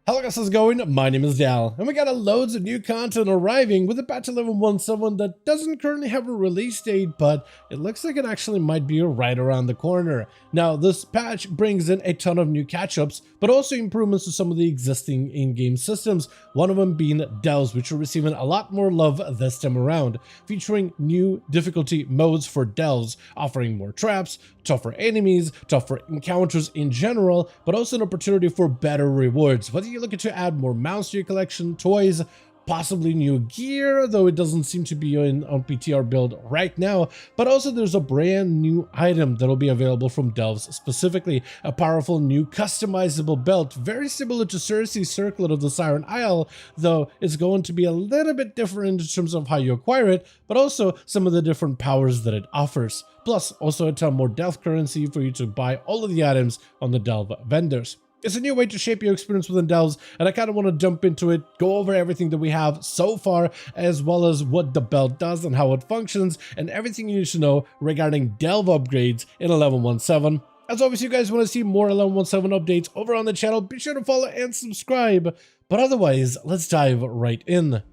Hello guys, how's it going? My name is Dal, and we got loads of new content arriving with a patch 11.17 that doesn't currently have a release date, but it looks like it actually might be right around the corner. Now, this patch brings in a ton of new catch-ups, but also improvements to some of the existing in-game systems, one of them being delves, which are receiving a lot more love this time around, featuring new difficulty modes for delves, offering more traps, tougher enemies, tougher encounters in general, but also an opportunity for better rewards. Whether you're looking to add more mounts to your collection, toys, possibly new gear, though it doesn't seem to be on PTR build right now, but also there's a brand new item that'll be available from delves, specifically a powerful new customizable belt, very similar to Cersei's Circlet of the Siren Isle, though it's going to be a little bit different in terms of how you acquire it, but also some of the different powers that it offers. Plus, also a ton more delve currency for you to buy all of the items on the delve vendors. It's a new way to shape your experience within delves, and I kind of want to jump into it, go over everything that we have so far, as well as what the belt does and how it functions, and everything you need to know regarding delve upgrades in 11.17. As always, if you guys want to see more 11.17 updates over on the channel, be sure to follow and subscribe. But otherwise, let's dive right in.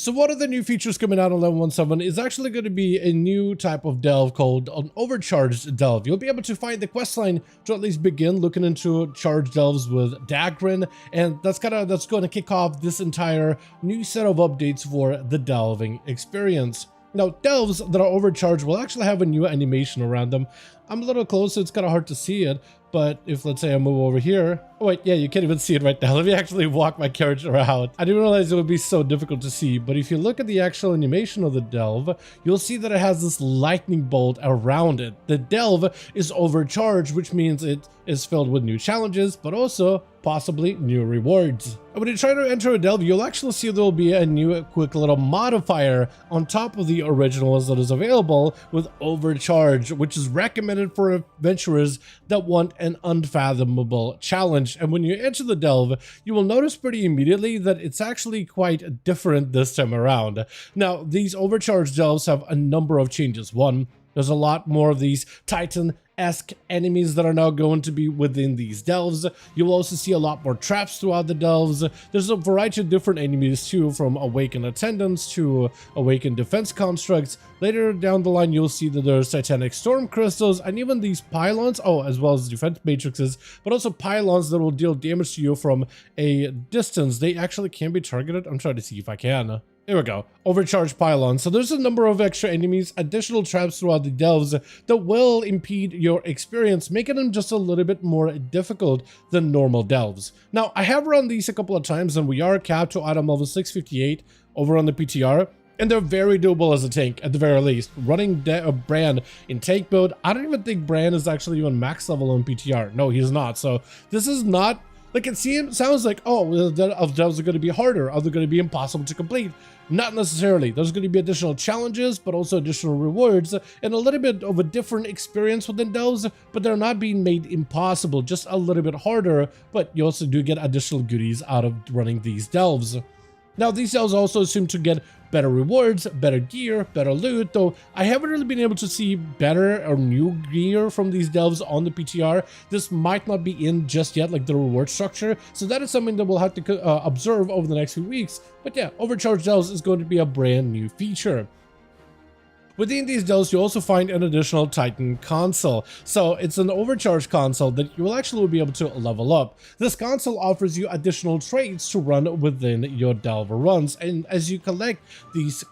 So one of the new features coming out on 11.17 is actually going to be a new type of delve called an Overcharged delve. You'll be able to find the questline to at least begin looking into charged delves with Dalaran, and that's going to kick off this entire new set of updates for the delving experience. Now, delves that are overcharged will actually have a new animation around them. I'm a little close, so it's kind of hard to see it, but if, let's say, I move over here... Oh, wait, yeah, you can't even see it right now. Let me actually walk my character around. I didn't realize it would be so difficult to see, but if you look at the actual animation of the delve, you'll see that it has this lightning bolt around it. The delve is overcharged, which means it is filled with new challenges, but also possibly new rewards. And when you try to enter a delve, you'll actually see there'll be a new quick little modifier on top of the originals that is available with Overcharged, which is recommended for adventurers that want an unfathomable challenge. And when you enter the delve, you will notice pretty immediately that it's actually quite different this time around. Now, these Overcharged delves have a number of changes. One, there's a lot more of these Titan-esque enemies that are now going to be within these delves. You'll also see a lot more traps throughout the delves. There's a variety of different enemies too, from Awakened Attendants to Awakened Defense Constructs. Later down the line, you'll see that there's Titanic Storm Crystals and even these pylons, as well as defense matrices, but also pylons that will deal damage to you from a distance. They actually can be targeted. I'm trying to see if I can. There we go. Overcharged pylons. So there's a number of extra enemies, additional traps throughout the delves that will impede your experience, making them just a little bit more difficult than normal delves. Now, I have run these a couple of times, and we are capped to item level 658 over on the PTR, and they're very doable as a tank, at the very least. Running Bran in tank mode, I don't even think Bran is actually even max level on PTR. No, he's not. So this is not... Like, it sounds like, oh, the delves are going to be harder, are they going to be impossible to complete? Not necessarily. There's going to be additional challenges, but also additional rewards, and a little bit of a different experience within delves, but they're not being made impossible, just a little bit harder, but you also do get additional goodies out of running these delves. Now, these delves also seem to get better rewards, better gear, better loot, though I haven't really been able to see better or new gear from these delves on the PTR. This might not be in just yet, like the reward structure, so that is something that we'll have to observe over the next few weeks. But yeah, Overcharged delves is going to be a brand new feature. Within these delves, you also find an additional Titan console. So it's an overcharged console that you will actually be able to level up. This console offers you additional traits to run within your delve runs, and as you collect these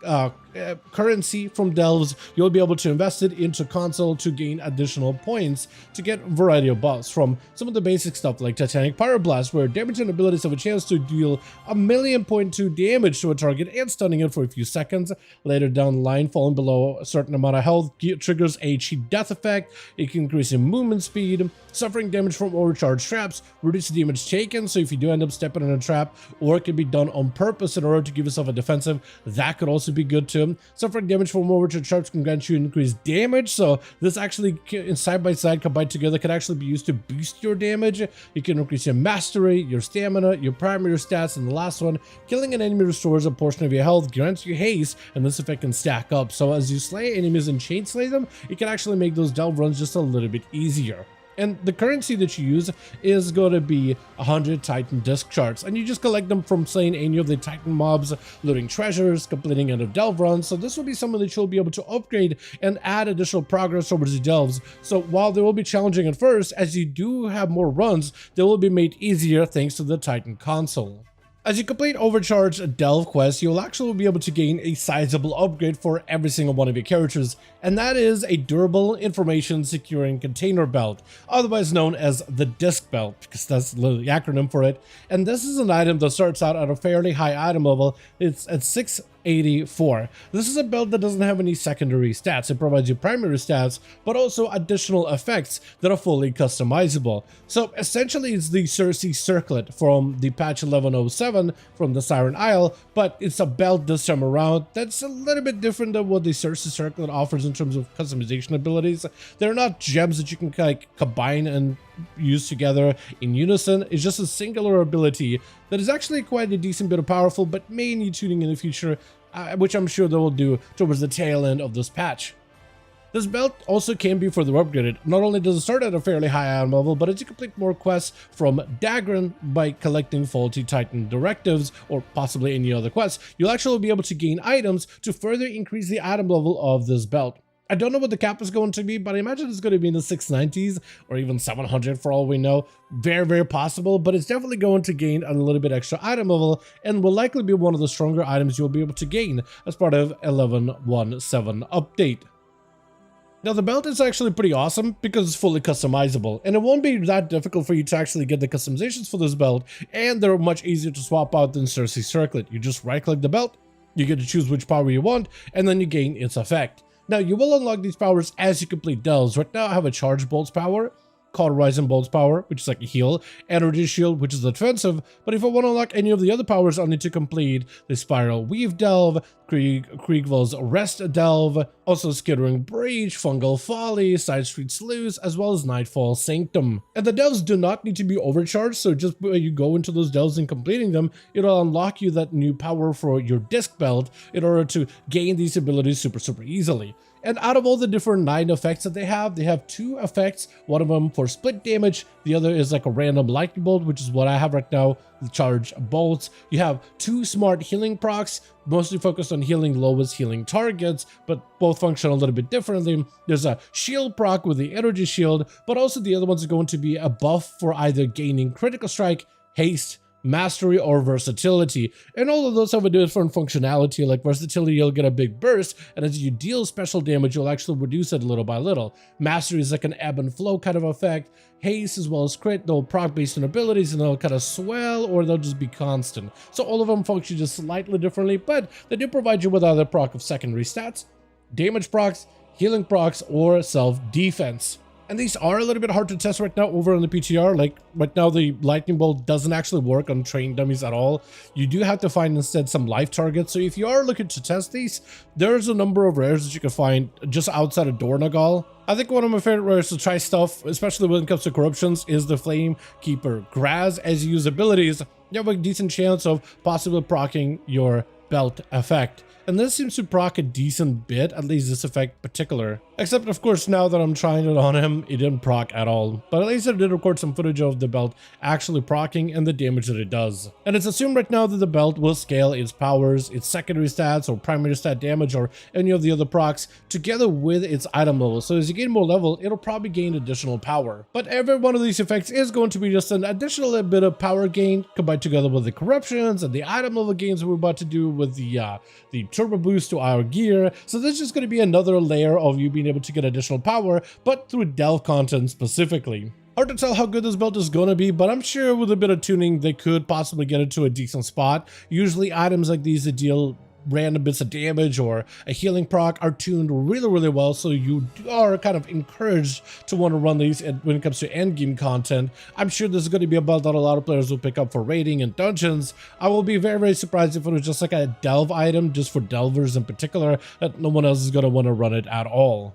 currency from delves, you'll be able to invest it into console to gain additional points to get a variety of buffs, from some of the basic stuff like Titanic Pyroblast, where damage and abilities have a chance to deal 1,000,000.2 damage to a target and stunning it for a few seconds. Later down the line, falling below a certain amount of health triggers a cheap death effect. It can increase your movement speed. Suffering damage from overcharged traps reduces damage taken, so if you do end up stepping in a trap, or it can be done on purpose in order to give yourself a defensive, that could also be good too. Suffering damage from overcharged traps can grant you increased damage, so this actually, side by side combined together, can actually be used to boost your damage. You can increase your mastery, your stamina, your primary stats, and the last one, killing an enemy restores a portion of your health, grants you haste, and this effect can stack up. So as you slay enemies and chain slay them, it can actually make those delve runs just a little bit easier. And the currency that you use is going to be 100 Titan disc shards, and you just collect them from slaying any of the Titan mobs, looting treasures, completing end of delve runs. So this will be something that you'll be able to upgrade and add additional progress towards the delves. So while they will be challenging at first, as you do have more runs, they will be made easier thanks to the Titan console. As you complete Overcharged delve quests, you'll actually be able to gain a sizable upgrade for every single one of your characters, and that is a durable information securing container belt, otherwise known as the disc belt, because that's the acronym for it. And this is an item that starts out at a fairly high item level. It's at 684. This is a belt that doesn't have any secondary stats. It provides you primary stats, but also additional effects that are fully customizable. So essentially it's the Cersei circlet from the patch 1107 from the Siren Isle, but it's a belt this time around that's a little bit different than what the Cersei circlet offers in terms of customization abilities. They're not gems that you can like combine and use together in unison. It's just a singular ability that is actually quite a decent bit of powerful, but may need tuning in the future, which I'm sure they will do towards the tail end of this patch. This belt also can be further upgraded. Not only does it start at a fairly high item level, but as you complete more quests from Dalaran by collecting faulty Titan directives or possibly any other quests, you'll actually be able to gain items to further increase the item level of this belt. I don't know what the cap is going to be, but I imagine it's going to be in the 690s or even 700 for all we know. Very, very possible, but it's definitely going to gain a little bit extra item level and will likely be one of the stronger items you'll be able to gain as part of 1117 update. Now the belt is actually pretty awesome because it's fully customizable, and it won't be that difficult for you to actually get the customizations for this belt, and they're much easier to swap out than Cersei circlet. You just right click the belt, you get to choose which power you want, and then you gain its effect. Now you will unlock these powers as you complete delves. Right now I have a Charge Bolts power, Cauterizing Bolts power, which is like a heal, Energy Shield, which is defensive, but if I want to unlock any of the other powers, I'll need to complete the Spiral Weave delve, Kriegwell's Rest delve, also Skittering Breach, Fungal Folly, Side Street Sluice, as well as Nightfall Sanctum. And the delves do not need to be overcharged, so just when you go into those delves and completing them, it'll unlock you that new power for your disc belt in order to gain these abilities super easily. And out of all the different 9 effects that they have 2 effects, one of them for split damage, the other is like a random lightning bolt, which is what I have right now, the Charge Bolts. You have 2 smart healing procs, mostly focused on healing lowest healing targets, but both function a little bit differently. There's a shield proc with the Energy Shield, but also the other ones are going to be a buff for either gaining critical strike, haste, mastery, or versatility, and all of those have a different functionality. Like versatility, you'll get a big burst, and as you deal special damage, you'll actually reduce it little by little. Mastery is like an ebb and flow kind of effect. Haste as well as crit, they'll proc based on abilities, and they'll kind of swell, or they'll just be constant. So all of them function just slightly differently, but they do provide you with either proc of secondary stats, damage procs, healing procs, or self-defense. And these are a little bit hard to test right now over on the PTR. Like right now, the lightning bolt doesn't actually work on trained dummies at all. You do have to find instead some life targets. So if you are looking to test these, there's a number of rares that you can find just outside of Dornagal. I think one of my favorite rares to try stuff, especially when it comes to corruptions, is the Flame Keeper Graz. As you use abilities, you have a decent chance of possibly proccing your belt effect. And this seems to proc a decent bit, at least this effect particular. Except of course now that I'm trying it on him, it didn't proc at all. But at least I did record some footage of the belt actually proccing and the damage that it does. And it's assumed right now that the belt will scale its powers, its secondary stats or primary stat damage or any of the other procs together with its item level. So as you gain more level, it'll probably gain additional power. But every one of these effects is going to be just an additional bit of power gain combined together with the corruptions and the item level gains we're about to do with the turbo boost to our gear. So this is just going to be another layer of you being able to get additional power, but through delve content specifically. Hard to tell how good this belt is going to be, but I'm sure with a bit of tuning they could possibly get it to a decent spot. Usually items like these that deal random bits of damage or a healing proc are tuned really well, so you are kind of encouraged to want to run these when it comes to end game content. I'm sure this is going to be a belt that a lot of players will pick up for raiding and dungeons. I will be very surprised if it was just like a delve item just for delvers in particular, that no one else is going to want to run it at all.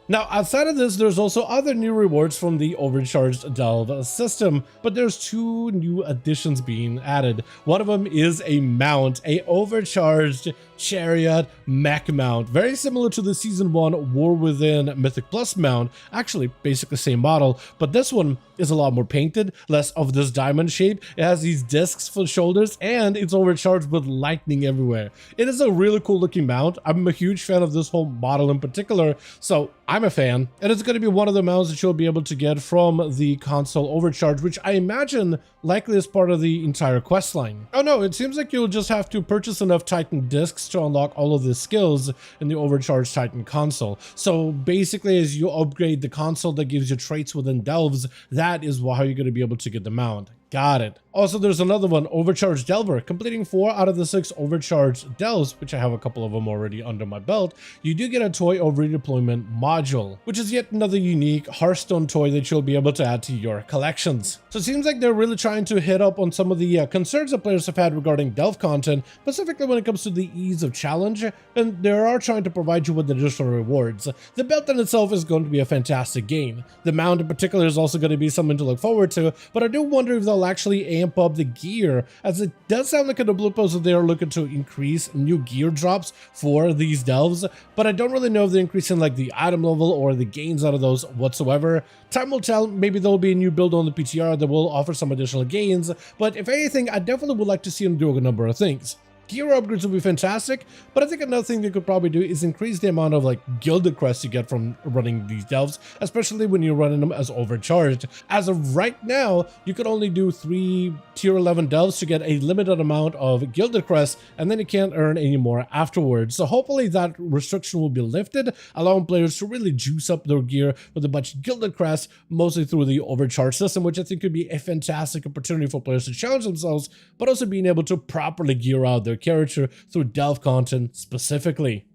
Now, outside of this, there's also other new rewards from the Overcharged Delve system, but there's two new additions being added. One of them is a mount, a Overcharged Chariot mech mount, very similar to the Season 1 War Within Mythic Plus mount, actually basically same model, but this one is a lot more painted, less of this diamond shape. It has these discs for shoulders, and it's overcharged with lightning everywhere. It is a really cool looking mount. I'm a huge fan of this whole model in particular, so I'm a fan, and it's going to be one of the mounts that you'll be able to get from the console Overcharge, which I imagine likely is part of the entire quest line. Oh no, it seems like you'll just have to purchase enough Titan discs to unlock all of the skills in the Overcharged Titan console. So basically, as you upgrade the console that gives you traits within delves, that is how you're going to be able to get the mount. Got it. Also, there's another one, Overcharged Delver. Completing 4 out of the 6 Overcharged Delves, which I have a couple of them already under my belt, you do get a Toy of Redeployment module, which is yet another unique Hearthstone toy that you'll be able to add to your collections. So it seems like they're really trying to hit up on some of the concerns that players have had regarding Delve content, specifically when it comes to the ease of challenge, and they are trying to provide you with additional rewards. The belt in itself is going to be a fantastic game. The mount in particular is also going to be something to look forward to, but I do wonder if they'll actually amp up the gear, as it does sound like in the blue post that they are looking to increase new gear drops for these delves, but I don't really know if they're increasing like the item level or the gains out of those whatsoever. Time will tell. Maybe there'll be a new build on the PTR that will offer some additional gains, but if anything, I definitely would like to see them do a number of things. Gear upgrades will be fantastic, but I think another thing they could probably do is increase the amount of like gilded crests you get from running these delves, especially when you're running them as overcharged. As of right now, you could only do 3 tier 11 delves to get a limited amount of gilded crests, and then you can't earn any more afterwards. So hopefully that restriction will be lifted, allowing players to really juice up their gear with a bunch of gilded crests, mostly through the overcharge system, which I think could be a fantastic opportunity for players to challenge themselves, but also being able to properly gear out their character through delve content specifically.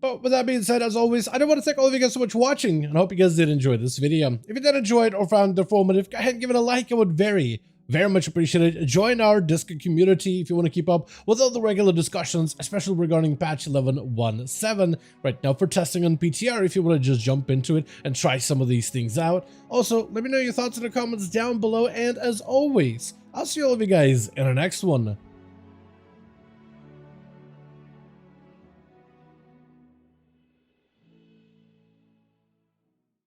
But with that being said, as always, I do want to thank all of you guys so much for watching, and I hope you guys did enjoy this video. If you did enjoy it or found it informative, go ahead and give it a like. I would very much appreciate it. Join our Discord community if you want to keep up with all the regular discussions, especially regarding patch 11.17 right now for testing on PTR, if you want to just jump into it and try some of these things out. Also, let me know your thoughts in the comments down below, and as always, I'll see all of you guys in the next one.